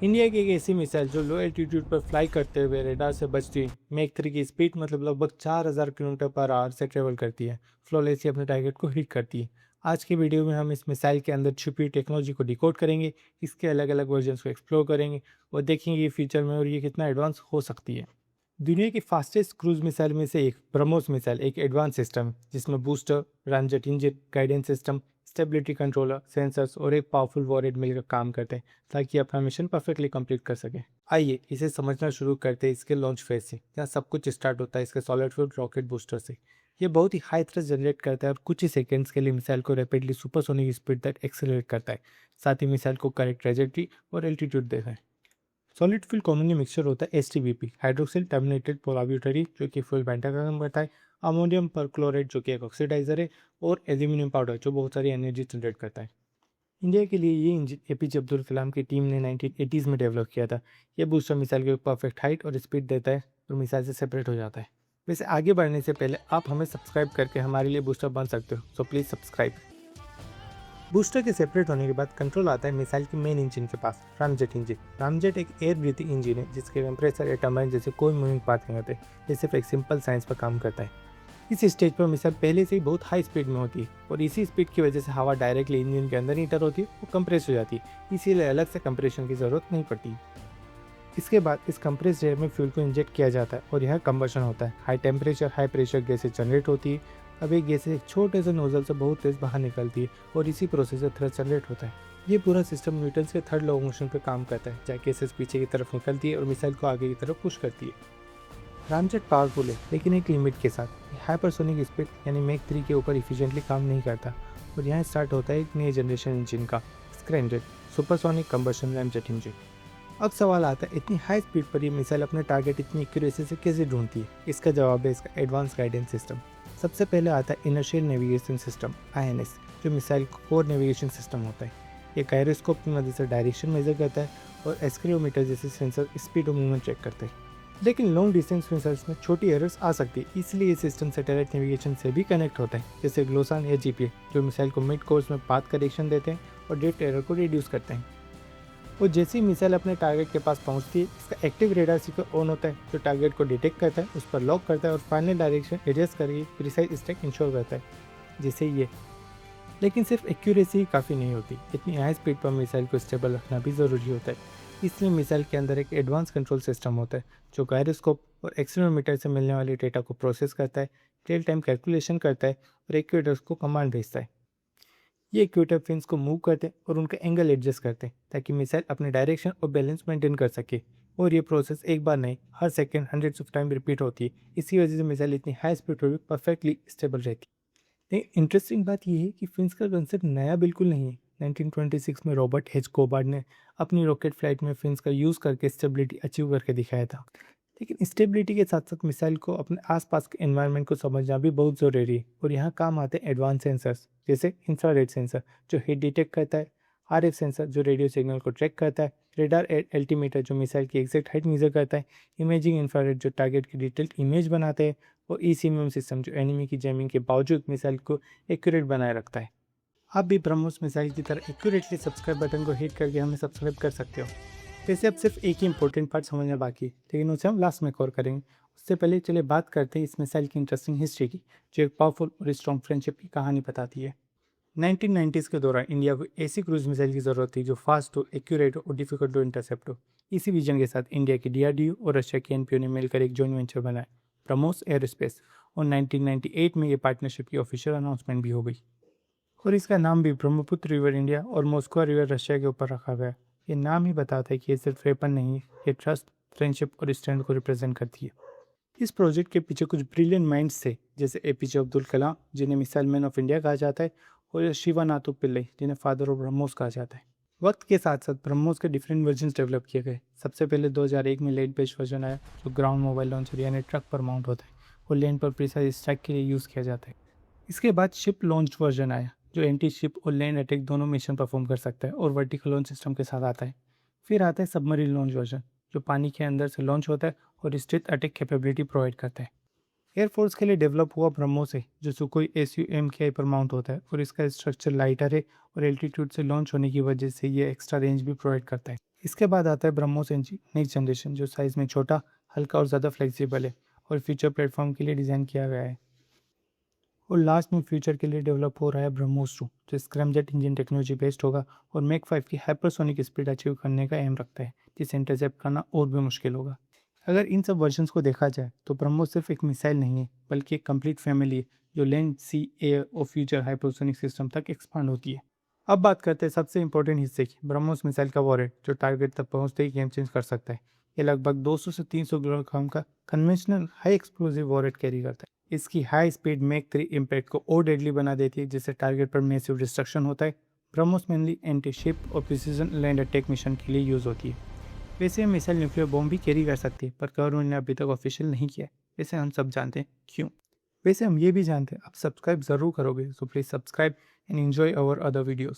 India की एक ऐसी मिसाइल जो लो एल्टीट्यूड पर फ्लाई करते हुए रेडार से बचती हुई मैक 3 की स्पीड मतलब लगभग 4000 किलोमीटर पर आवर से ट्रेवल करती है, फ्लॉलेसली अपने टारगेट को हिट करती है। आज की वीडियो में हम इस मिसाइल के अंदर छुपी हुई टेक्नोलॉजी को डिकोड करेंगे, इसके अलग अलग वर्जन्स को एक्सप्लोर करेंगे और देखेंगे ये फ्यूचर में और ये कितना एडवांस हो सकती है। दुनिया की फास्टेस्ट क्रूज मिसाइल में से एक ब्रह्मोस मिसाइल एक एडवांस सिस्टम है जिसमें booster, ramjet engine, guidance system, stability controller, sensors और एक पावरफुल वॉरहेड मिलकर काम करते हैं ताकि अपना मिशन परफेक्टली कंप्लीट कर सके। आइए इसे समझना शुरू करते हैं इसके लॉन्च फेज से, जहाँ सब कुछ स्टार्ट होता है इसके सॉलिड फ्यूल रॉकेट बूस्टर से। ये बहुत ही हाई थ्रस्ट जनरेट करता है और कुछ ही सेकेंड्स के लिए मिसाइल को रैपिडली सुपरसोनिक स्पीड तक एक्सेलरेट करता है, साथ ही मिसाइल को करेक्ट ट्रेजेक्ट्री और एल्टीट्यूड देता है। सॉलिड फ्यूल कॉमनली मिक्सचर होता है एसटीबीपी, हाइड्रोक्सिल टर्मिनेटेड पोलाब्यूटरी जो कि फ्यूल बेंटा का काम करता है, अमोनियम परक्लोराइड जो कि एक ऑक्सीडाइजर है, और एल्यूमिनियम पाउडर जो बहुत सारी एनर्जी जनरेट करता है। इंडिया के लिए ये इंजन एपीजे अब्दुल कलाम की टीम ने 1980s में डेवलप किया था। यह बूस्टर मिसाइल को परफेक्ट हाइट और स्पीड देता है और मिसाइल से सेपरेट हो जाता है। वैसे आगे बढ़ने से पहले आप हमें सब्सक्राइब करके हमारे लिए बूस्टर बन सकते हो, सो प्लीज़ सब्सक्राइब। बूस्टर के सेपरेट होने के बाद कंट्रोल आता है मिसाइल के मेन इंजन के पास, रामजेट इंजन। रामजेट एक एयर ब्रीथिंग इंजन है जिसके टेम्परेचर या टर्बाइन जैसे कोई मूविंग पार्ट नहीं होते। ये सिर्फ एक सिंपल साइंस पर काम करता है। इस स्टेज पर मिसाइल पहले से ही बहुत हाई स्पीड में होती है और इसी स्पीड की वजह से हवा डायरेक्टली इंजन के अंदर इंटर होती है, वो कंप्रेस हो जाती है, इसीलिए अलग से कंप्रेशन की ज़रूरत नहीं पड़ती। इसके बाद इस कंप्रेस एयर में फ्यूल को इंजेक्ट किया जाता है और यह कंबशन होता है। हाई टेम्परेचर हाई प्रेशर गैसें जनरेट होती है। अब ये गैसें एक छोटे से नोजल से बहुत तेज़ बाहर निकलती है और इसी प्रोसेस से थ्रस्ट जनरेट होता है। ये पूरा सिस्टम न्यूटन्स के थर्ड लॉ ऑफ मोशन पर काम करता है, जहाँ गैसेस पीछे की तरफ निकलती है और मिसाइल को आगे की तरफ पुश करती है। रामजेट पावरफुल है लेकिन एक लिमिट के साथ। हाइपरसोनिक स्पीड यानी मैक 3 के ऊपर इफिशिएंटली काम नहीं करता और यहाँ स्टार्ट होता है एक नए जनरेशन इंजन का, scramjet supersonic combustion ramjet engine. अब सवाल आता है, इतनी हाई स्पीड पर ये मिसाइल अपने टारगेट इतनी एक्यूरेसी से कैसे ढूंढती है? इसका जवाब है इसका एडवांस गाइडेंस सिस्टम। सबसे पहले आता है इनर्शियल नेविगेशन सिस्टम INS, जो मिसाइल कोर नेविगेशन सिस्टम होता है। ये गायरोस्कोप की मदद से डायरेक्शन मेजर करता है और एक्सक्रीोमीटर जैसे सेंसर स्पीड और मूवमेंट चेक करते हैं। लेकिन लॉन्ग डिस्टेंस मिसाइल्स में छोटी एरर्स आ सकती है, इसलिए ये सिस्टम सैटेलाइट नेविगेशन से भी कनेक्ट होता है, जैसे ग्लोसान या जीपीए, जो मिसाइल को मिड कोर्स में पाथ करेक्शन देते हैं और ड्रिफ्ट एरर को रिड्यूस करते हैं। और जैसे ही मिसाइल अपने टारगेट के पास पहुंचती है, इसका एक्टिव रेडार सीक्वेंस ऑन होता है जो टारगेट को डिटेक्ट करता है, उस पर लॉक करता है और फाइनल डायरेक्शन एडजस्ट करके प्रिसाइज स्ट्राइक इंश्योर करता है, जैसे ये। लेकिन सिर्फ एक्यूरेसी ही काफ़ी नहीं होती, इतनी हाई स्पीड पर मिसाइल को स्टेबल रखना भी ज़रूरी होता है। इसलिए मिसाइल के अंदर एक एडवांस कंट्रोल सिस्टम होता है जो गायरोस्कोप और एक्सीलरोमीटर से मिलने वाले डेटा को प्रोसेस करता है, रियल टाइम कैलकुलेशन करता है और एक्यूएटर्स को कमांड भेजता है। ये एक्यूएटर फिन्स को मूव करते हैं और उनका एंगल एडजस्ट करते हैं ताकि मिसाइल अपने डायरेक्शन और बैलेंस मेंटेन कर सके। और ये प्रोसेस एक बार नहीं, हर second hundreds of time repeat होती है। इसी वजह से मिसाइल इतनी हाई स्पीड पर भी परफेक्टली स्टेबल रहती है। लेकिन इंटरेस्टिंग बात यह है कि फिन्स का कंसेप्ट नया बिल्कुल नहीं है। 1926 में रॉबर्ट एच कोबार्ड ने अपनी रॉकेट फ्लाइट में फिन्स का यूज़ करके स्टेबिलिटी अचीव करके दिखाया था। लेकिन स्टेबिलिटी के साथ साथ मिसाइल को अपने आसपास के एनवायरनमेंट को समझना भी बहुत ज़रूरी है और यहाँ काम आते हैं एडवांस सेंसर्स, जैसे इंफ्रारेड सेंसर जो हीट डिटेक्ट करता है, RF सेंसर जो रेडियो सिग्नल को ट्रैक करता है, रेडार एल्टीमीटर जो मिसाइल की एग्जैक्ट हाइट मेजर करता है, इमेजिंग इंफ्रारेड जो टारगेट की डिटेल्ड इमेज बनाते हैं, और ECMM सिस्टम जो एनिमी की जैमिंग के बावजूद मिसाइल को एक्यूरेट बनाए रखता है। आप भी ब्रह्मोस मिसाइल की तरह एक्यूरेटली सब्सक्राइब बटन को हिट करके हमें सब्सक्राइब कर सकते हो। वैसे अब सिर्फ एक ही इंपॉर्टेंट पार्ट समझना बाकी है, लेकिन उसे हम लास्ट में कवर करेंगे। उससे पहले चलिए बात करते हैं इस मिसाइल की इंटरेस्टिंग हिस्ट्री की, जो एक पावरफुल और स्ट्रॉन्ग फ्रेंडशिप की कहानी बताती है। 1990s के दौरान इंडिया को ऐसी क्रूज मिसाइल की ज़रूरत थी जो फास्ट हो, एक्यूरेट हो और डिफिकल्ट टू इंटरसेप्ट हो। इसी विजन के साथ इंडिया की DRDO और रशिया की NPO ने मिलकर एक जॉइंट वेंचर बनाया, ब्रह्मोस एयरोस्पेस, और 1998 में ये पार्टनरशिप की ऑफिशियल अनाउंसमेंट भी हो गई और इसका नाम भी ब्रह्मपुत्र रिवर इंडिया और मॉस्को रिवर रशिया के ऊपर रखा गया। ये नाम ही बताता है कि ये सिर्फ वेपन नहीं है, ये ट्रस्ट, फ्रेंडशिप और स्ट्रेंथ को रिप्रेजेंट करती है। इस प्रोजेक्ट के पीछे कुछ ब्रिलियंट माइंड्स थे, जैसे APJ अब्दुल कलाम जिन्हें मिसाइल मैन ऑफ इंडिया कहा जाता है, और शिवानाथु पिल्लई जिन्हें फादर ऑफ ब्रह्मोस कहा जाता है। वक्त के साथ साथ ब्रह्मोस के डिफरेंट वर्जन डेवलप किए गए। सबसे पहले 2001 में लैंड बेस्ड वर्जन आया जो ग्राउंड मोबाइल लॉन्चर यानी ट्रक पर माउंट होता है और लैंड पर प्रिसाइज स्ट्राइक के लिए यूज़ किया जाता है। इसके बाद शिप लॉन्च वर्जन आया जो एंटी शिप और लैंड अटैक दोनों मिशन परफॉर्म कर सकता है और वर्टिकल लॉन्च सिस्टम के साथ आता है। फिर आता है सबमरीन लॉन्च वर्जन जो पानी के अंदर से लॉन्च होता है और स्टेल्थ अटैक कैपेबिलिटी प्रोवाइड करता है। एयरफोर्स के लिए डेवलप हुआ ब्रह्मोस है जो सुखोई SU-MKI पर माउंट होता है और इसका स्ट्रक्चर लाइटर है और एल्टीट्यूड से लॉन्च होने की वजह से ये एक्स्ट्रा रेंज भी प्रोवाइड करता है। इसके बाद आता है ब्रह्मोस नेक्स्ट जनरेशन, जो साइज़ में छोटा, हल्का और ज़्यादा फ्लेक्सिबल है और फ्यूचर प्लेटफॉर्म के लिए डिज़ाइन किया गया है। और लास्ट में फ्यूचर के लिए डेवलप हो रहा है ब्रह्मोस 2, जो स्क्रैमजेट इंजन टेक्नोलॉजी बेस्ड होगा और मैक 5 की हाइपरसोनिक स्पीड अचीव करने का एम रखता है, जिसे इंटरसेप्ट करना और भी मुश्किल होगा। अगर इन सब वर्जन्स को देखा जाए तो ब्रह्मोस सिर्फ एक मिसाइल नहीं है, बल्कि एक कंप्लीट फैमिली है जो लैंड, सी, एयर और फ्यूचर हाइपरसोनिक सिस्टम तक एक्सपांड होती है। अब बात करते हैं सबसे इंपॉर्टेंट हिस्से की, ब्रह्मोस मिसाइल का वॉरेट, जो टारगेट तक पहुंचते ही गेम चेंज कर सकता है। ये लगभग 200 से 300 किलोग्राम का कन्वेंशनल हाई एक्सप्लोसिव वॉरेट कैरी करता है। इसकी हाई स्पीड मैक 3 इम्पैक्ट को और डेडली बना देती है, जिससे टारगेट पर मैसिव डिस्ट्रक्शन होता है। ब्रह्मोस मेनली एंटी शिप और प्रिसीजन लैंड अटैक मिशन के लिए यूज़ होती है। वैसे ये मिसाइल न्यूक्लियर बॉम्ब भी कैरी कर सकती है, पर गवर्नमेंट ने अभी तक ऑफिशियल नहीं किया है। वैसे हम सब जानते हैं क्यों। वैसे हम ये भी जानते हैं आप सब्सक्राइब ज़रूर करोगे, so please subscribe and enjoy our other videos.